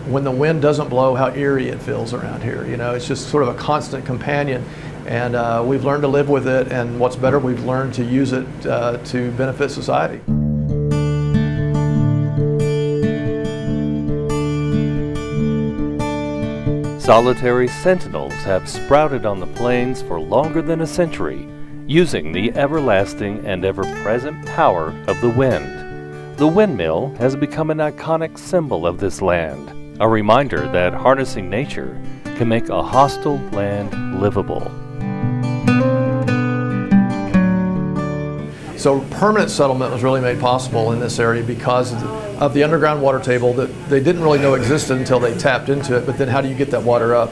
when the wind doesn't blow, how eerie it feels around here. You know, it's just sort of a constant companion, and we've learned to live with it, and what's better, we've learned to use it to benefit society. Solitary sentinels have sprouted on the plains for longer than a century, using the everlasting and ever-present power of the wind. The windmill has become an iconic symbol of this land, a reminder that harnessing nature can make a hostile land livable. So permanent settlement was really made possible in this area because of the underground water table that they didn't really know existed until they tapped into it, but then how do you get that water up?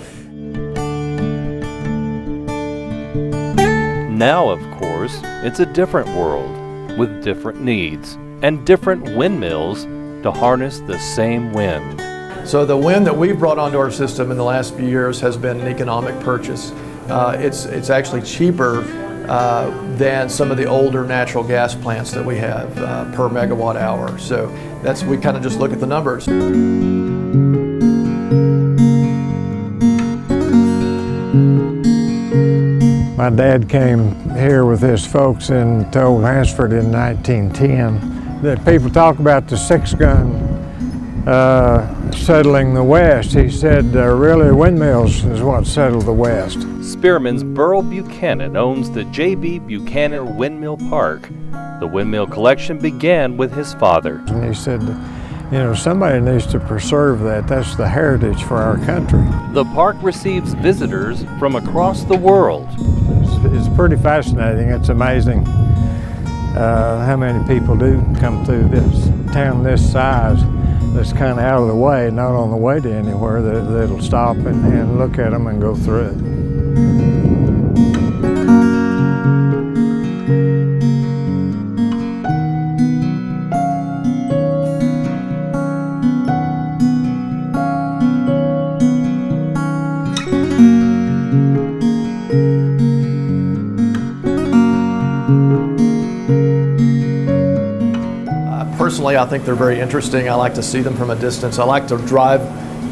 Now, of course, it's a different world with different needs and different windmills to harness the same wind. So the wind that we've brought onto our system in the last few years has been an economic purchase. It's actually cheaper than some of the older natural gas plants that we have per megawatt hour. So we kind of just look at the numbers. My dad came here with his folks and told Hansford in 1910 that people talk about the six-gun settling the West. He said really windmills is what settled the West. Spearman's Burl Buchanan owns the J.B. Buchanan Windmill Park. The windmill collection began with his father. And he said, you know, somebody needs to preserve that. That's the heritage for our country. The park receives visitors from across the world. It's pretty fascinating. It's amazing how many people do come through this town this size that's kind of out of the way, not on the way to anywhere, that'll stop and look at them and go through it. Personally, I think they're very interesting. I like to see them from a distance. I like to drive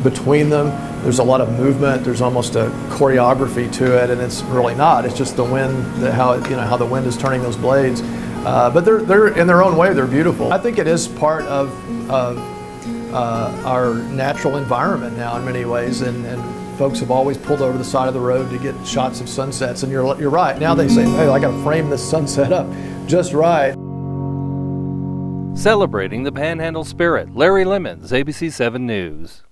between them. There's a lot of movement. There's almost a choreography to it, and it's really not. It's just the wind, how the wind is turning those blades. But they're in their own way, they're beautiful. I think it is part of our natural environment now in many ways, and folks have always pulled over the side of the road to get shots of sunsets. And you're right. Now they say, hey, I got to frame this sunset up just right. Celebrating the Panhandle Spirit, Larry Lemmons, ABC 7 News.